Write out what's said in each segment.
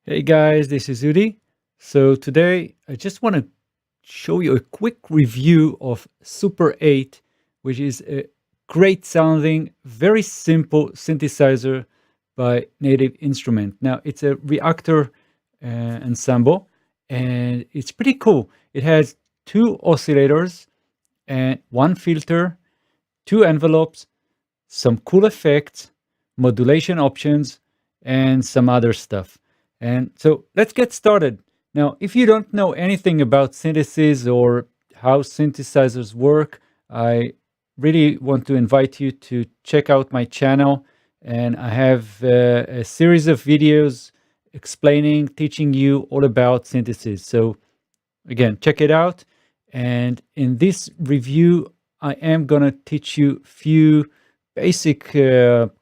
Hey guys, this is Udi. So today I just want to show you a quick review of Super 8, which is a great sounding, very simple synthesizer by Native Instrument. Now it's a reactor ensemble and it's pretty cool. It has two oscillators and one filter, two envelopes, some cool effects, modulation options, and some other stuff. And so let's get started. Now, if you don't know anything about synthesis or how synthesizers work, I really want to invite you to check out my channel. And I have a series of videos explaining, teaching you all about synthesis. So again, check it out. And in this review, I am going to teach you few basic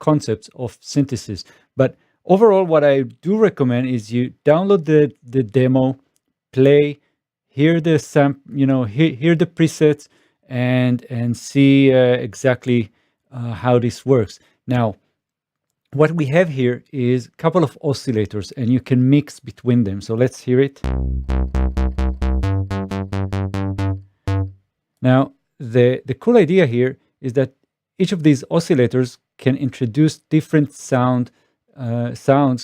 concepts of synthesis. But overall, what I do recommend is you download the demo, play, hear the hear the presets, and see exactly how this works. Now, what we have here is a couple of oscillators, and you can mix between them. So let's hear it. Now, the cool idea here is that each of these oscillators can introduce different sounds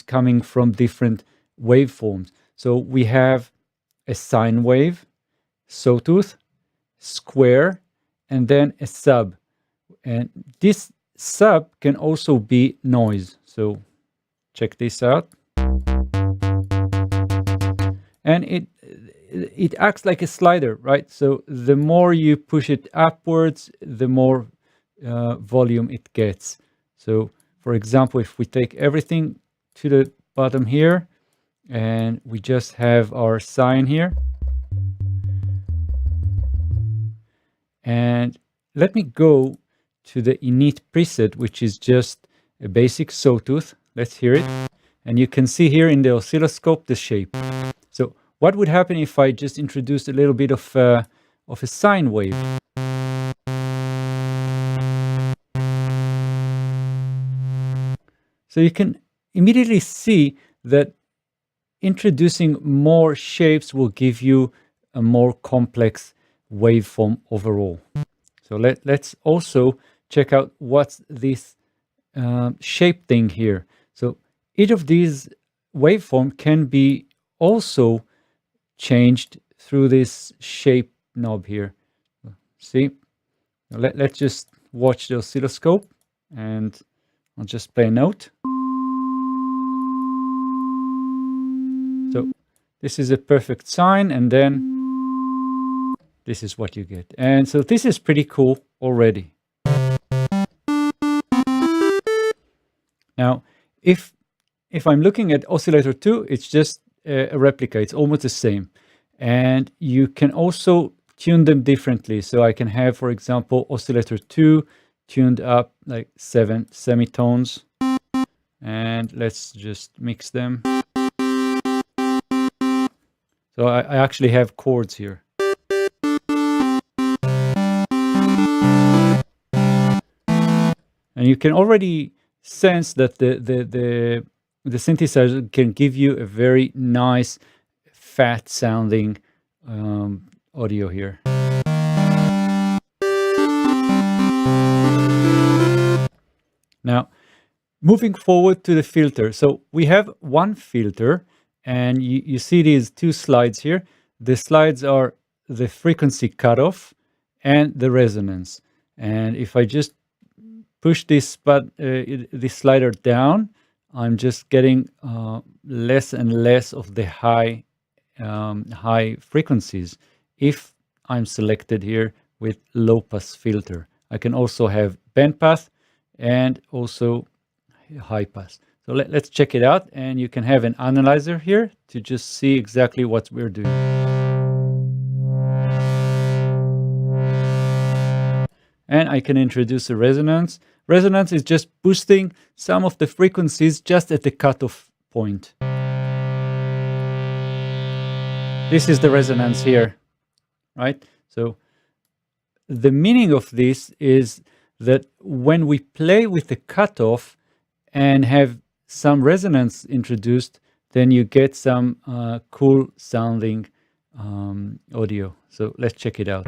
coming from different waveforms. So we have a sine wave, sawtooth, square, and then a sub. And this sub can also be noise. So check this out. And it acts like a slider, right? So the more you push it upwards, the more volume it gets. So for example, if we take everything to the bottom here and we just have our sine here, and let me go to the init preset, which is just a basic sawtooth. Let's hear it. And you can see here in the oscilloscope the shape. So what would happen if I just introduced a little bit of a sine wave? So you can immediately see that introducing more shapes will give you a more complex waveform overall. So let's also check out what's this shape thing here. So each of these waveform can be also changed through this shape knob here. See? Let's just watch the oscilloscope and I'll just play a note. So this is a perfect sine, and then this is what you get. And so this is pretty cool already. Now, if I'm looking at oscillator 2, it's just a replica. It's almost the same. And you can also tune them differently. So I can have, for example, oscillator 2 tuned up like 7 semitones. And let's just mix them. So I actually have chords here. And you can already sense that the synthesizer can give you a very nice, fat sounding audio here. Now, moving forward to the filter. So we have one filter, and you see these two slides here. The slides are the frequency cutoff and the resonance. And if I just push this slider down, I'm just getting less and less of the high frequencies if I'm selected here with low pass filter. I can also have band pass and also high pass. So let's check it out, and you can have an analyzer here to just see exactly what we're doing. And I can introduce a resonance. Resonance is just boosting some of the frequencies just at the cutoff point. This is the resonance here, right? So the meaning of this is that when we play with the cutoff and have some resonance introduced, then you get some cool sounding audio. So let's check it out.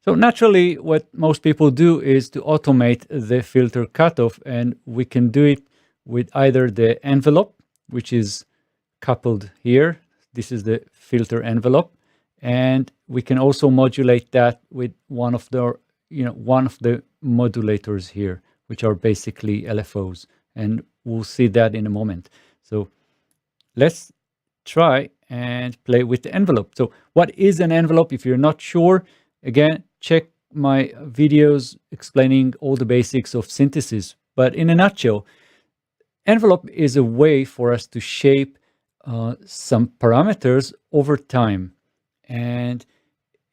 So naturally, what most people do is to automate the filter cutoff, and we can do it with either the envelope, which is coupled here. This is the filter envelope, and we can also modulate that with one of the modulators here, which are basically LFOs, and we'll see that in a moment. So let's try and play with the envelope. So what is an envelope? If you're not sure, again, check my videos explaining all the basics of synthesis. But in a nutshell, envelope is a way for us to shape some parameters over time. And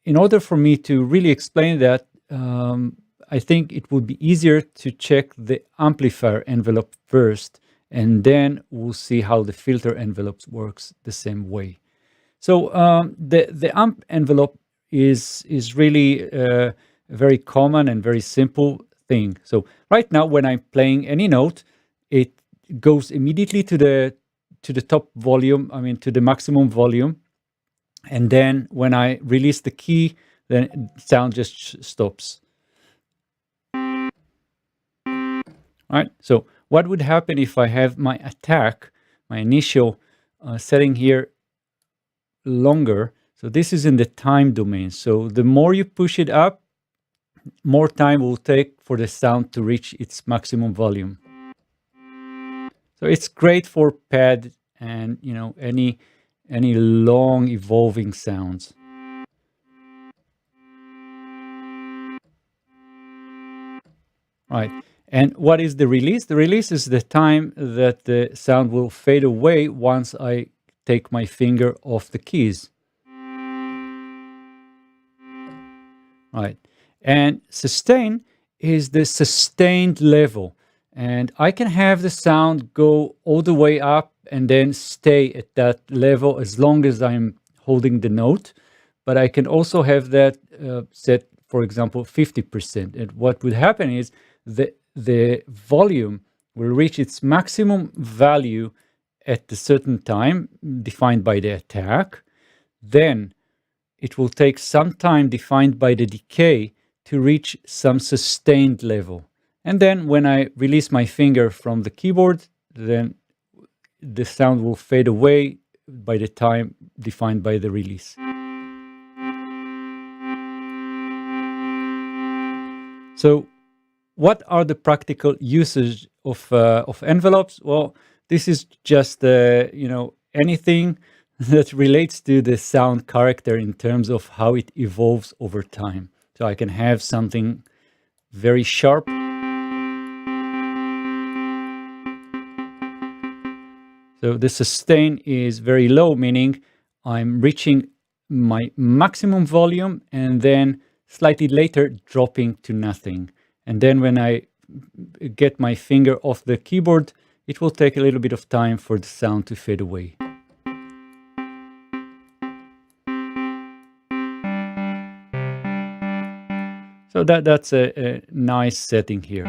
in order for me to really explain that, I think it would be easier to check the amplifier envelope first, and then we'll see how the filter envelope works the same way. So the amp envelope is really a very common and very simple thing. So right now, when I'm playing any note, it goes immediately to the top volume, to the maximum volume. And then when I release the key, then sound just stops. All right, so what would happen if I have my attack, my initial setting here longer? So this is in the time domain. So the more you push it up, more time will take for the sound to reach its maximum volume. So it's great for pad and any long evolving sounds. Right. And what is the release? The release is the time that the sound will fade away once I take my finger off the keys. Right. And sustain is the sustained level. And I can have the sound go all the way up and then stay at that level as long as I'm holding the note. But I can also have that set, for example, 50%. And what would happen is the volume will reach its maximum value at a certain time defined by the attack. Then it will take some time defined by the decay to reach some sustained level. And then when I release my finger from the keyboard, then the sound will fade away by the time defined by the release. So what are the practical uses of envelopes? Well, this is just anything that relates to the sound character in terms of how it evolves over time. So I can have something very sharp, so the sustain is very low, meaning I'm reaching my maximum volume and then slightly later dropping to nothing. And then when I get my finger off the keyboard, it will take a little bit of time for the sound to fade away. So that's a nice setting here.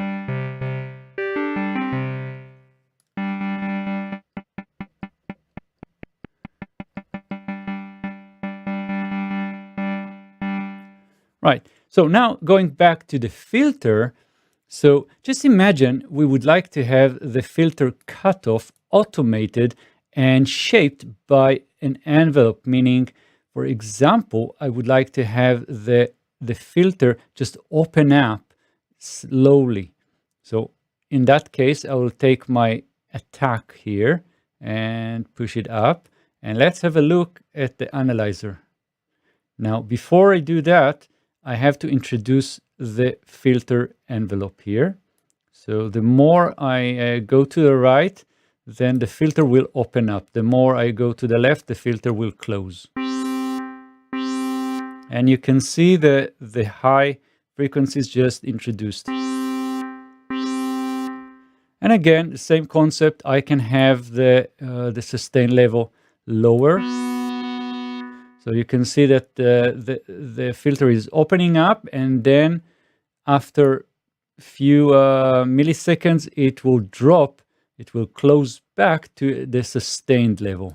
Right, so now going back to the filter, so just imagine we would like to have the filter cutoff automated and shaped by an envelope, meaning, for example, I would like to have the filter just open up slowly. So in that case, I will take my attack here and push it up. And let's have a look at the analyzer. Now, before I do that, I have to introduce the filter envelope here. So the more I go to the right, then the filter will open up. The more I go to the left, the filter will close. And you can see the high frequencies just introduced. And again, the same concept, I can have the sustain level lower. So you can see that the filter is opening up, and then after a few milliseconds, it will drop. it will close back to the sustained level.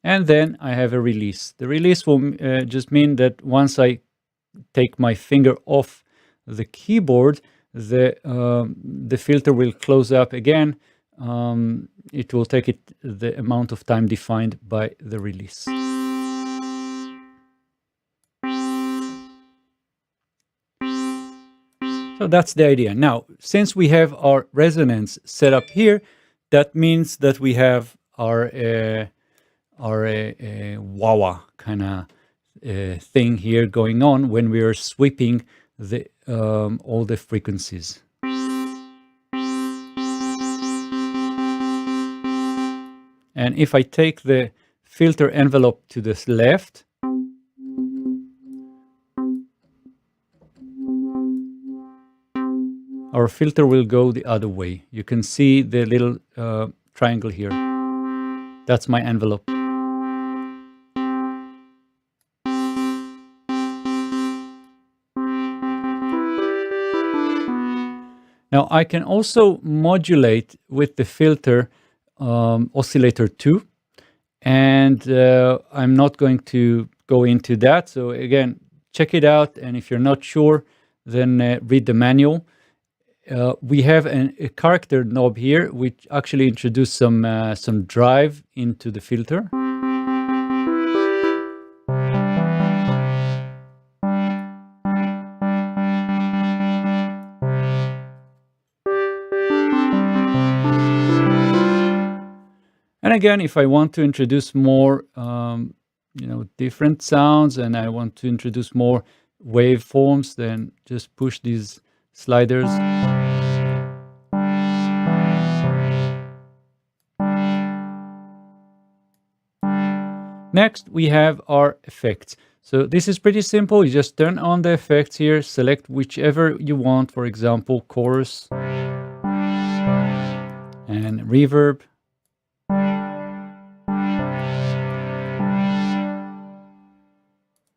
And then I have a release. The release will just mean that once I take my finger off the keyboard, the filter will close up again. It will take the amount of time defined by the release. So that's the idea. Now, since we have our resonance set up here, that means that we have our wah-wah kind of thing here going on when we are sweeping all the frequencies. And if I take the filter envelope to the left, our filter will go the other way. You can see the little triangle here. That's my envelope. Now I can also modulate with the filter oscillator 2, and I'm not going to go into that. So again, check it out, and if you're not sure, then read the manual. We have a character knob here, which actually introduced some drive into the filter. And again, if I want to introduce more, different sounds, and I want to introduce more waveforms, then just push these sliders. Next, we have our effects. So this is pretty simple. You just turn on the effects here, select whichever you want, for example, chorus and reverb.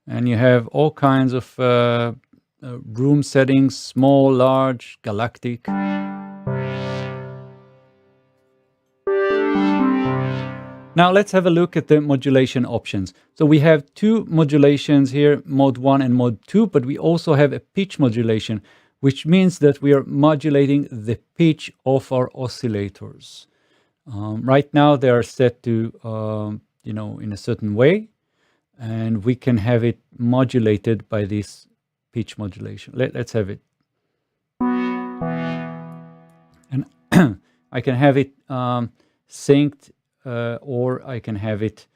And you have all kinds of room settings, small, large, galactic. Now let's have a look at the modulation options. So we have two modulations here, mode 1 and mode 2, but we also have a pitch modulation, which means that we are modulating the pitch of our oscillators. Right now they are set to, in a certain way, and we can have it modulated by this pitch modulation. Let's have it. And I can have it synced, or I can have it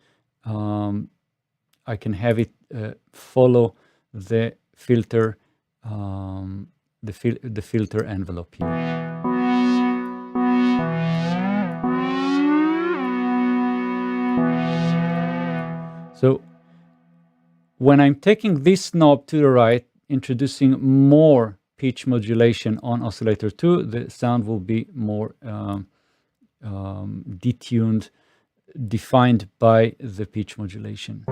follow the filter, the filter envelope here. So when I'm taking this knob to the right, introducing more pitch modulation on oscillator 2, the sound will be more detuned, defined by the pitch modulation.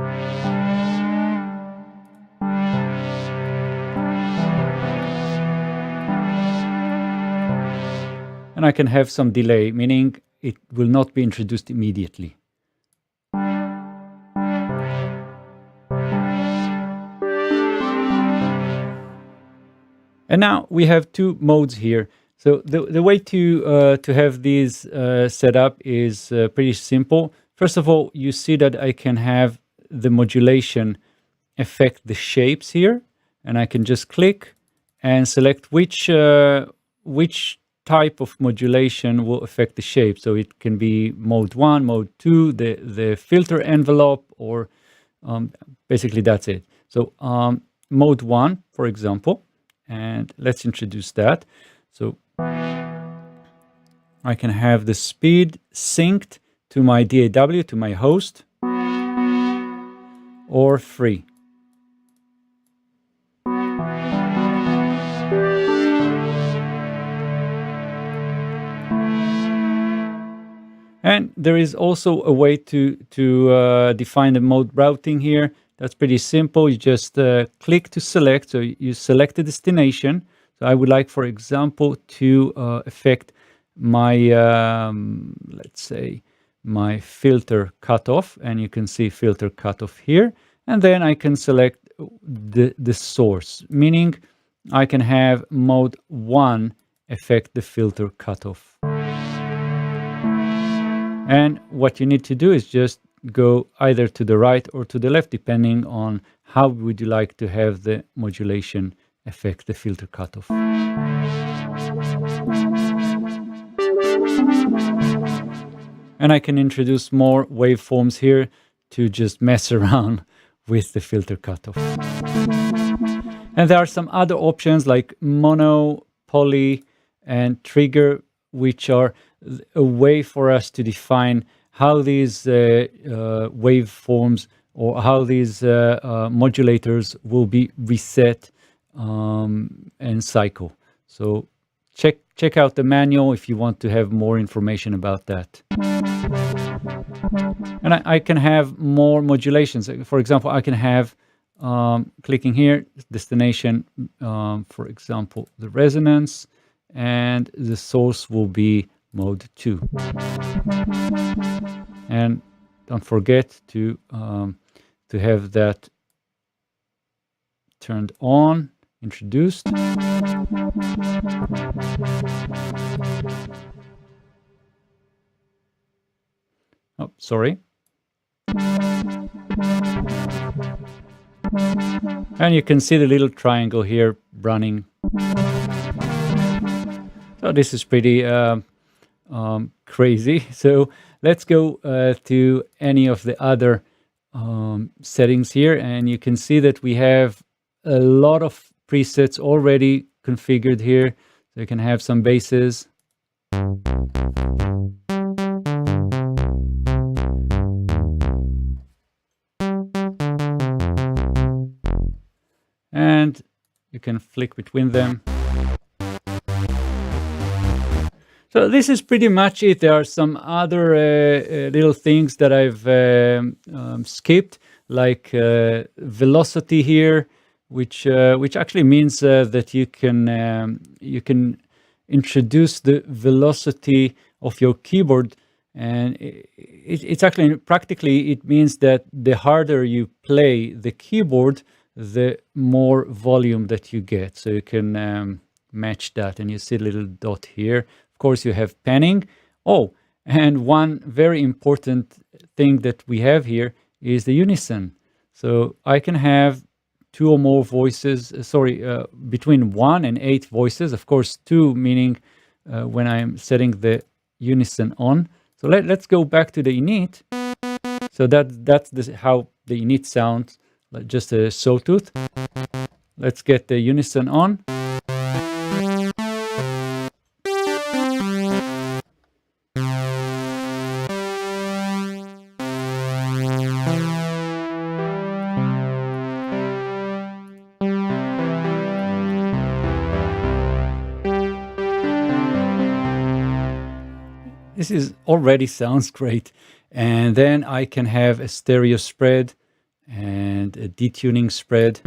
And I can have some delay, meaning it will not be introduced immediately. And now we have two modes here. So the way to have these set up is pretty simple. First of all, you see that I can have the modulation affect the shapes here, and I can just click and select which type of modulation will affect the shape. So it can be mode 1, mode 2, the filter envelope, or basically that's it. So mode 1, for example, and let's introduce that. So I can have the speed synced to my DAW, to my host, or free. And there is also a way to define the mode routing here. That's pretty simple. You just click to select. So you select the destination. So I would like, for example, to affect my, let's say, my filter cutoff, and you can see filter cutoff here. And then I can select the source, meaning I can have mode 1 affect the filter cutoff. And what you need to do is just go either to the right or to the left, depending on how would you like to have the modulation affect the filter cutoff. And I can introduce more waveforms here to just mess around with the filter cutoff. And there are some other options like mono, poly, and trigger, which are a way for us to define how these waveforms or how these modulators will be reset and cycle. So check out the manual if you want to have more information about that. And I can have more modulations. For example, I can have, clicking here, destination, for example, the resonance, and the source will be mode 2. And don't forget to have that turned on, introduced. Oh, sorry. And you can see the little triangle here running. So this is pretty crazy. So let's go to any of the other settings here, and you can see that we have a lot of presets already configured here. So you can have some basses. And you can flick between them. So this is pretty much it. There are some other little things that I've skipped, like velocity here, which actually means that you can introduce the velocity of your keyboard, and it's actually practically it means that the harder you play the keyboard, the more volume that you get. So you can match that, and you see a little dot here. Of course, you have panning. Oh, and one very important thing that we have here is the unison. So I can have 2 or more voices, between 1 and 8 voices. Of course, 2 meaning when I'm setting the unison on. So let's go back to the init. So that's how the init sounds, like just a sawtooth. Let's get the unison on. This is already sounds great. And then I can have a stereo spread and a detuning spread.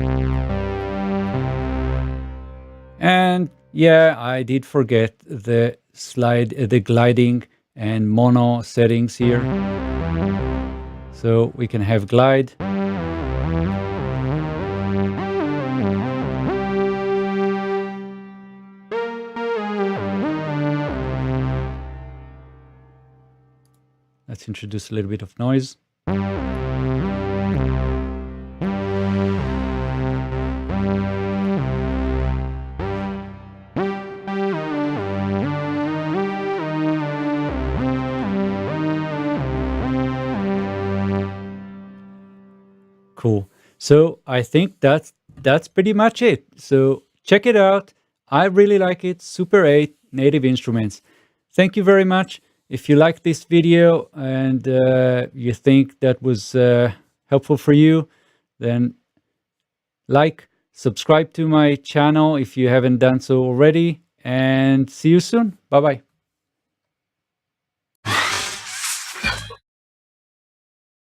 And yeah, I did forget the gliding and mono settings here. So we can have glide. Let's introduce a little bit of noise. Cool. So I think that's pretty much it. So check it out. I really like it. Super 8 Native Instruments. Thank you very much. If you like this video and you think that was helpful for you, then subscribe to my channel if you haven't done so already, and see you soon. Bye-bye.